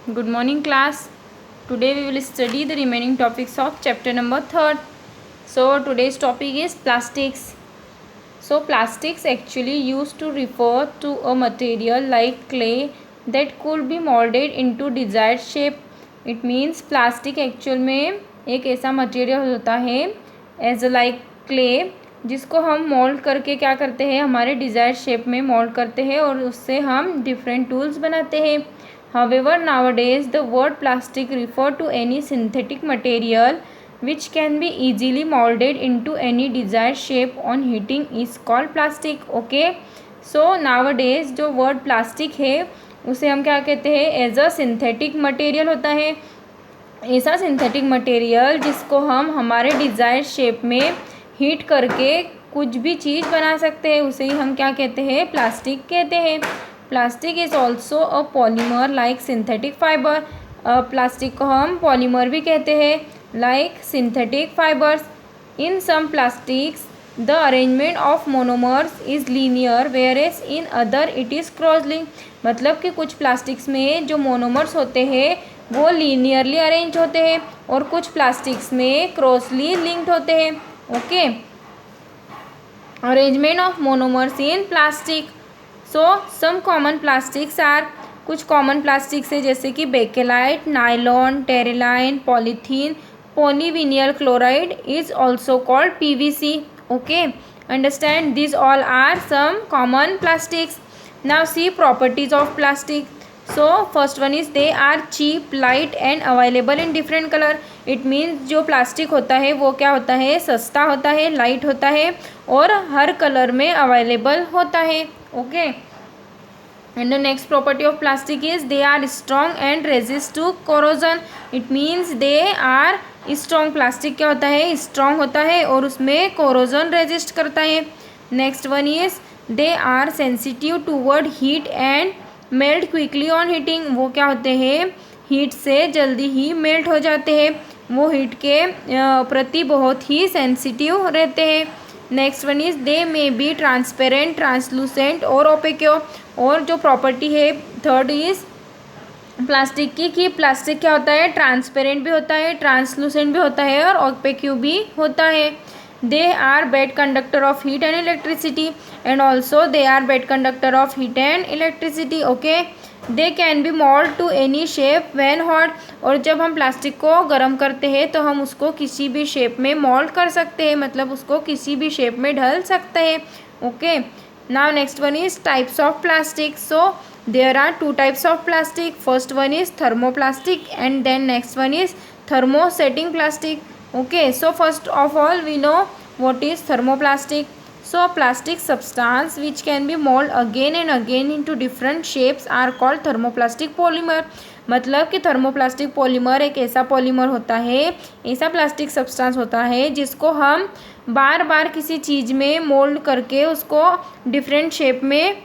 Good morning class. Today we will study the remaining topics of chapter number 3rd. So today's topic is plastics. So plastics actually used to refer to a material like clay that could be molded into desired shape. It means plastic actual में एक ऐसा material होता है as like clay जिसको हम mould करके क्या करते हैं हमारे डिज़ायर शेप में मोल्ड करते हैं और उससे हम डिफरेंट टूल्स बनाते हैं. However, nowadays the word plastic refer to any synthetic material which can be easily molded into any desired shape on heating is called plastic. Okay, so nowadays जो word plastic है उसे हम क्या कहते हैं as a synthetic material होता है. ऐसा सिंथेटिक मटेरियल जिसको हम हमारे डिज़ायर शेप में हीट करके कुछ भी चीज़ बना सकते हैं उसे ही हम क्या कहते हैं प्लास्टिक कहते हैं. Plastic is also a polymer like synthetic fibre. Plastic को हम पॉलीमर भी कहते हैं like synthetic fibres. In some plastics the arrangement of monomers is linear whereas in other it is cross link. मतलब कि कुछ प्लास्टिक्स में जो मोनोमर्स होते हैं वो लीनियरली अरेंज होते हैं और कुछ प्लास्टिक्स में क्रॉसली लिंक्ड होते हैं. Okay, arrangement of monomers in plastic. So some common plastics are, कुछ कॉमन प्लास्टिक्स है जैसे कि bakelite, nylon, terylene, polythene, polyvinyl chloride is also called PVC. Okay, understand this all are some common plastics. Now see properties of plastic. So first one is they are cheap, light and available in different colour. It means जो plastic होता है वो क्या होता है सस्ता होता है, लाइट होता है और हर कलर में अवेलेबल होता है. Okay, and the next property of plastic is they are strong and resist to corrosion. it means they are strong. plastic क्या होता है strong होता है और उसमें corrosion resist करता है. next one is they are sensitive toward heat and melt quickly on heating. वो क्या होते हैं हीट से जल्दी ही मेल्ट हो जाते हैं, वो हीट के प्रति बहुत ही सेंसिटिव रहते हैं. Next one is they may be transparent, translucent और ओपेक्यो. और जो प्रॉपर्टी है थर्ड इज प्लास्टिक की कि प्लास्टिक क्या होता है ट्रांसपेरेंट भी होता है, ट्रांसलूसेंट भी होता है और ओपेक्यू भी होता है. They are bad conductor of heat and electricity and also they are bad conductor of heat and electricity. Okay, they can be mould to any shape when hot. और जब हम प्लास्टिक को गर्म करते हैं तो हम उसको किसी भी शेप में मोल्ड कर सकते हैं, मतलब उसको किसी भी शेप में ढल सकते हैं. Okay, now next one is types of plastic. So there are two types of plastic. First one is thermoplastic and then next one is thermosetting plastic. Okay, so first of all we know what is thermoplastic. So plastic substance which can be molded again and again into different shapes are called thermoplastic polymer. मतलब कि thermoplastic polymer एक ऐसा polymer होता है, ऐसा plastic substance होता है जिसको हम बार बार किसी चीज़ में मोल्ड करके उसको डिफरेंट शेप में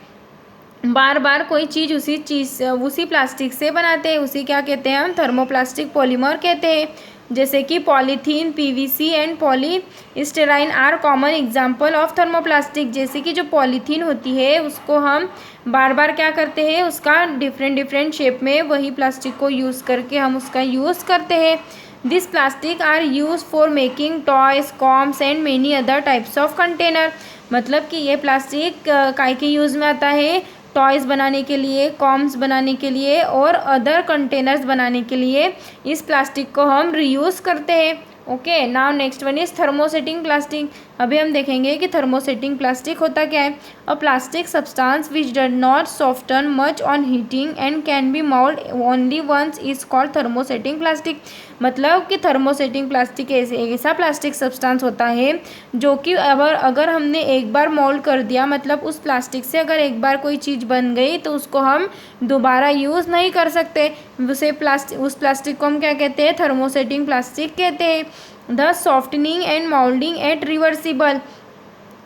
बार बार कोई चीज़ उसी प्लास्टिक से बनाते हैं. उसी क्या कहते हैं हम थर्मोप्लास्टिक पॉलीमर कहते हैं. जैसे कि polythene, PVC and polystyrene are common example of thermoplastic. जैसे कि जो पॉलीथीन होती है उसको हम बार बार क्या करते हैं उसका डिफरेंट शेप में वही प्लास्टिक को यूज़ करके हम उसका यूज़ करते हैं. This plastic are use for making toys, combs and many other types of container. मतलब कि ये प्लास्टिक काय के यूज़ में आता है टॉयज़ बनाने के लिए, कॉम्स बनाने के लिए और अदर कंटेनर्स बनाने के लिए इस प्लास्टिक को हम रीयूज़ करते हैं. Okay, now next one is thermosetting plastic. अभी हम देखेंगे कि थर्मोसेटिंग प्लास्टिक होता क्या है. A plastic substance which does not soften much on heating and can be mould only once is called thermosetting plastic. मतलब कि थर्मोसेटिंग प्लास्टिक ऐसा प्लास्टिक सब्सटेंस होता है जो कि अगर हमने एक बार मोल्ड कर दिया, मतलब उस प्लास्टिक से अगर एक बार कोई चीज़ बन गई तो उसको हम दोबारा यूज़ नहीं कर सकते. उस प्लास्टिक को हम क्या कहते हैं थर्मोसेटिंग प्लास्टिक कहते हैं. The softening and moulding at reversible.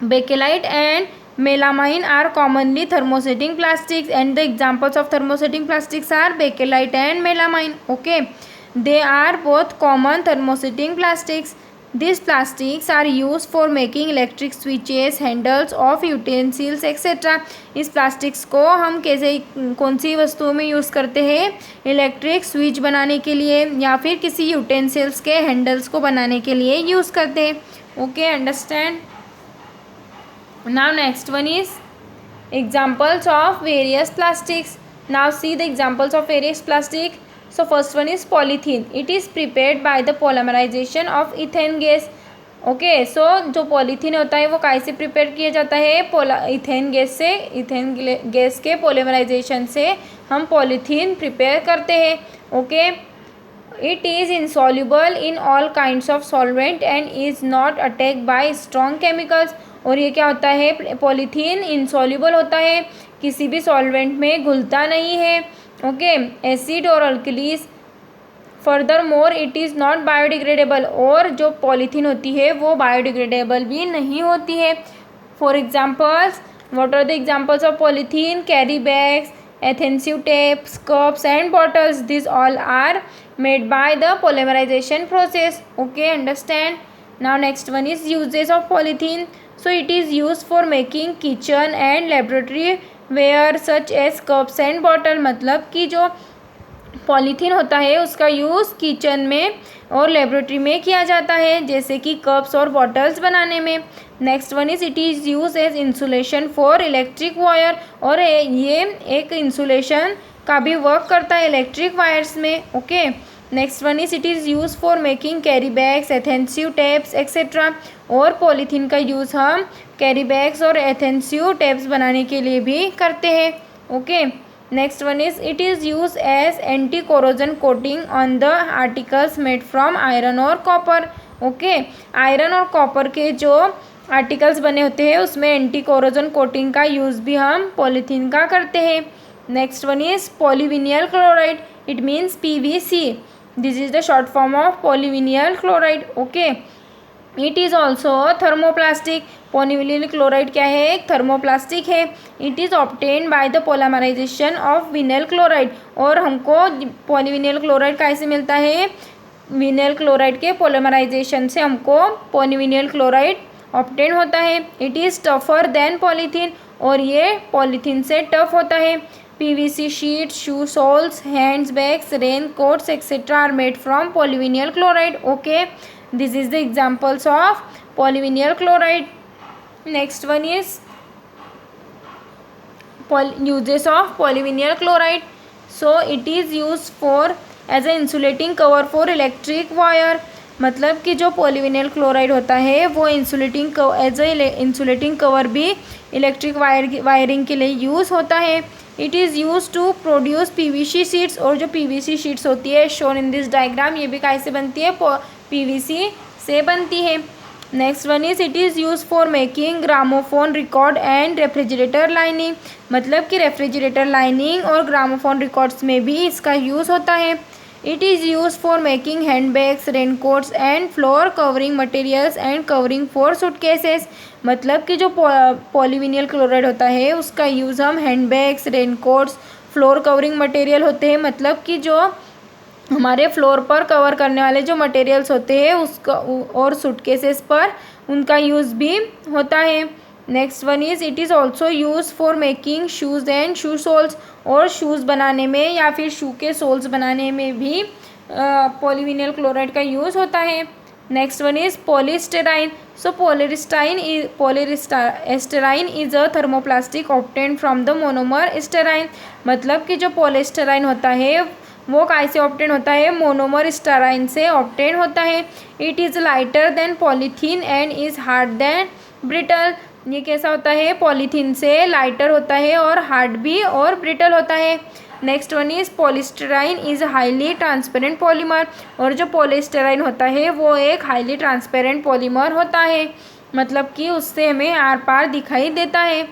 Bakelite and melamine are commonly thermosetting plastics and the examples of thermosetting plastics are bakelite and melamine. Okay, they are both common thermosetting plastics. This plastics are use for making electric switches, handles of utensils etcetera. इस प्लास्टिक्स को हम कैसे कौन सी वस्तुओं में use करते हैं? इलेक्ट्रिक स्विच बनाने के लिए या फिर किसी यूटेंसिल्स के हैंडल्स को बनाने के लिए यूज़ करते हैं। Okay, understand. Now next one is examples of various plastics. Now see the examples of various plastic. So first one is polythene. It is prepared by the polymerization of ethane gas. Okay, so जो polythene होता है वो कैसे prepare किया जाता है? Ethane gas से, ethane gas के पॉलीमराइजेशन से हम पॉलीथीन प्रिपेयर करते हैं। Okay, it is insoluble in all kinds of solvent and is not attacked by strong chemicals. और ये क्या होता है? पॉलीथीन इंसॉल्युबल होता है, किसी भी सॉल्वेंट में घुलता नहीं है। ओके, एसिड और alkalis. Further more it is not biodegradable. और जो पॉलीथीन होती है वो बायोडिग्रेडेबल भी नहीं होती है। For examples, what are the examples of polythene? Carry bags, adhesive tapes, cups and bottles. These all are made by the polymerization process. Okay, understand. Now next one is uses of polythene. So it is used for making kitchen and laboratory ware such as cups and bottle. मतलब कि जो polythene होता है उसका use kitchen में और laboratory में किया जाता है, जैसे कि कप्स और बॉटल्स बनाने में। Next one is it is use as insulation for electric wire. और ये एक इंसुलेशन का भी वर्क करता है इलेक्ट्रिक वायर्स में। Okay, next one is it is use for making carry bags, adhesive tapes etcetera. और पॉलीथीन का यूज़ हम कैरी बैग्स और एथेंसिव टेप्स बनाने के लिए भी करते हैं। Okay, next one is it is use as anti corrosion coating on the articles made from iron और कॉपर। ओके, आयरन और कॉपर के जो आर्टिकल्स बने होते हैं उसमें एंटी कोरोजन कोटिंग का यूज़ भी हम पॉलीथीन का करते हैं। Next one is polyvinyl chloride, it means PVC। This is the short form of polyvinyl chloride. Okay, it is also thermoplastic. Polyvinyl chloride क्या है? एक थर्मोप्लास्टिक है। It is obtain by the polymerization of vinyl chloride. और हमको polyvinyl chloride कैसे मिलता है? Vinyl chloride के पोलामराइजेशन से हमको पॉलीविनिल क्लोराइड ऑब्टेन होता है। It is tougher than polythene. और ये पॉलीथीन से टफ होता है। PVC sheet, shoe souls, hands bags, rain quotes etcetera are made from polyvinyl chloride. Okay, this is the examples of polyvinyl chloride. Next one is uses of polyvinyl chloride. So it is used for as a insulating cover for electric wire. मतलब कि जो polyvinyl chloride होता है वो insulating as a insulating cover भी electric wiring के लिए use होता है। It is use to produce PVC sheets. और जो PVC शीट्स होती है शोन इन दिस डायग्राम, ये भी कैसे बनती है? PVC से बनती है। Next one is it is use for making gramophone record and refrigerator lining. मतलब कि रेफ्रिजरेटर लाइनिंग और ग्रामोफोन रिकॉर्ड्स में भी इसका यूज़ होता है। It is use for making hand bags, raincoats and floor covering materials and covering for suitcases. मतलब कि जो पॉलीविनिल क्लोराइड होता है उसका यूज़ हम hand bags, raincoats, floor covering material होते हैं, मतलब कि जो हमारे फ्लोर पर कवर करने वाले जो मटेरियल्स होते हैं उसका और सूटकेसेस पर उनका यूज़ भी होता है। Next one is it is also use for making shoes and shoe soles. और शूज़ बनाने में या फिर शू के सोल्स बनाने में भी पॉलीविनिल क्लोराइड का यूज़ होता है। Next one is polystyrene. So polystyrene is a thermoplastic obtained from the monomer styrene. मतलब कि जो पॉलीस्टेराइन होता है वो कैसे ऑब्टेन होता है? मोनोमर स्टेराइन से ऑब्टेन होता है। It is lighter than polythene and is hard than brittle. ये कैसा होता है? पॉलीथीन से लाइटर होता है और हार्ड भी और ब्रिटल होता है। Next one is polystyrene is highly transparent polymer. और जो पॉलीस्टेराइन होता है वो एक हाईली ट्रांसपेरेंट पॉलीमर होता है, मतलब कि उससे हमें आर पार दिखाई देता है।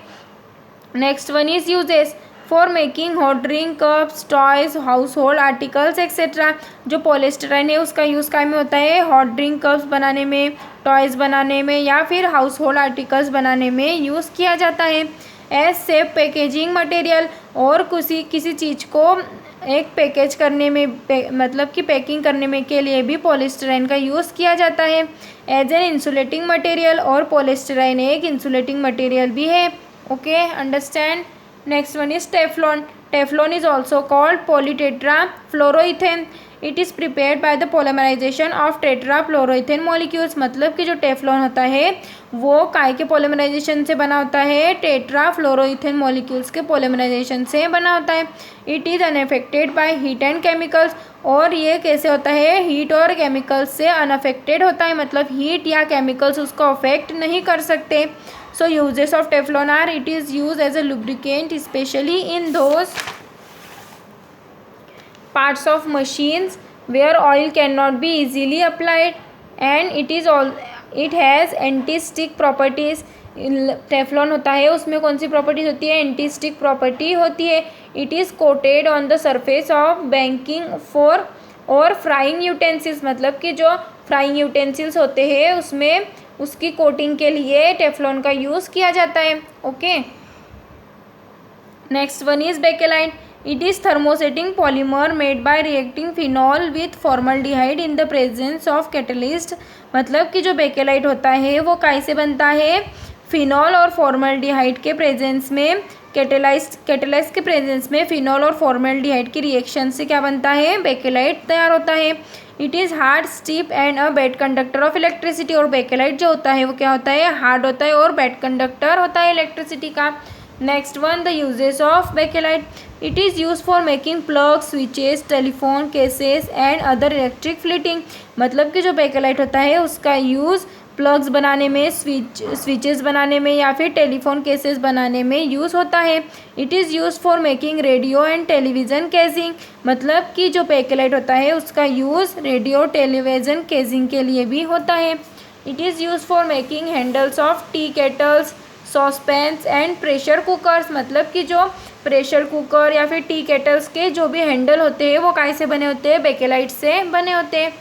Next one is uses for making hot drink cups, toys, house hold articles etcetera. जो पॉलीस्टेराइन है उसका यूज़ क्या में होता है? हॉट ड्रिंक कप्स बनाने में, टॉयज़ बनाने में या फिर हाउस होल्ड आर्टिकल्स बनाने में यूज़ किया जाता है। As safe packaging material. और किसी चीज़ को एक पैकेज करने में मतलब कि पैकिंग करने में के लिए भी पॉलीस्टाइरीन का यूज़ किया जाता है एज एन इंसुलेटिंग मटेरियल, और पॉलीस्टाइरीन एक इंसुलेटिंग मटेरियल भी है। Okay, understand. Next one is Teflon. Teflon is also called polytetrafluoroethene. It is prepared by the polymerization of tetrafluoroethene molecules. मतलब कि जो टेफ्लॉन होता है वो काय के पॉलीमराइजेशन से बना होता है? टेट्राफ्लोरोइथेन मॉलिक्यूल्स के पॉलीमराइजेशन से बना होता है। It is unaffected by heat and chemicals. और ये कैसे होता है? हीट और केमिकल्स से अनअफेक्टेड होता है, मतलब हीट या केमिकल्स उसको अफेक्ट नहीं कर सकते। So uses of Teflon are, it is use as a lubricant specially in those parts of machines where oil cannot be easily applied, and it has anti-stick properties. Teflon होता है उसमें कौन सी properties होती है? Anti stick property होती है। It is coated on the surface of baking for और frying utensils. मतलब कि जो फ्राइंग यूटेंसिल्स होते हैं उसमें उसकी कोटिंग के लिए टेफ्लॉन का यूज़ किया जाता है। Okay, next one is bakelite. It is thermosetting polymer made by reacting phenol with formaldehyde in the presence of catalyst। मतलब कि जो बेकेलाइट होता है वो कैसे बनता है? फिनॉल और फॉर्मल्डिहाइड के प्रेजेंस में, कैटेलाइस्ट के प्रेजेंस में फिनॉल और फॉर्मल्डिहाइड की रिएक्शन से क्या बनता है? बेकेलाइट तैयार होता है। It is hard, steep and a bad conductor of electricity. और बेकेलाइट जो होता है वो क्या होता है? हार्ड होता है और बैड कंडक्टर होता है इलेक्ट्रिसिटी का। Next one, the uses of bakelite. It is use for making plug, switches, telephone cases and other electric fitting. मतलब कि जो बेकेलाइट होता है उसका यूज़ प्लग्स बनाने में, स्विचेस बनाने में या फिर टेलीफोन केसेस बनाने में यूज़ होता है। It is use for making radio and television casing. मतलब कि जो बेकेलाइट होता है उसका यूज़ रेडियो टेलीविज़न केसिंग के लिए भी होता है। It is use for making handles of tea kettles, saucepans and pressure cookers. मतलब कि जो प्रेशर कुकर या फिर टी केटल्स के जो भी हैंडल होते हैं वो कैसे बने होते हैं? बेकेलाइट से बने होते हैं।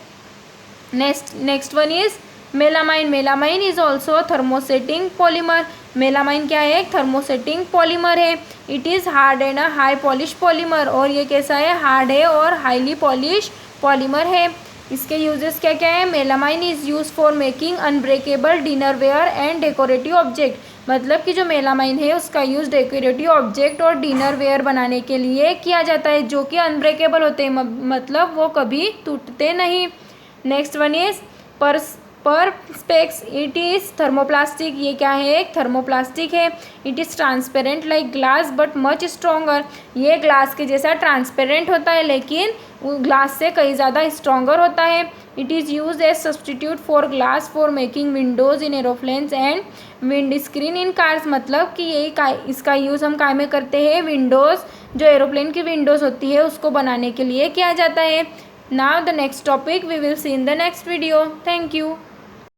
Next one is melamine. Melamine is also thermosetting polymer. Melamine क्या है? एक थर्मोसेटिंग पॉलीमर है। It is hard and a high polish polymer. और ये कैसा है? हार्ड है और हाईली पॉलिश पॉलीमर है। इसके यूजेस क्या क्या है? Melamine is use for making unbreakable dinnerware and decorative object. मतलब कि जो मेलामाइन है उसका यूज़ डेकोरेटिव ऑब्जेक्ट और डिनर वेयर बनाने के लिए किया जाता है जो कि अनब्रेकेबल होते हैं, मतलब वो कभी टूटते नहीं। Next one is perspex. It is thermoplastic. ये क्या है? एक थर्मोप्लास्टिक है। It is transparent like glass but much stronger. ये ग्लास के जैसा ट्रांसपेरेंट होता है लेकिन ग्लास से कई ज़्यादा स्ट्रॉन्गर होता है। It is use as substitute for glass for making windows in aeroplanes and wind screen in cars. मतलब कि इसका यूज़ हम काय में करते हैं? विंडोज़, जो एरोप्लेन की विंडोज़ होती है उसको बनाने के लिए किया जाता है। Now the next topic we will see in the next video. Thank you.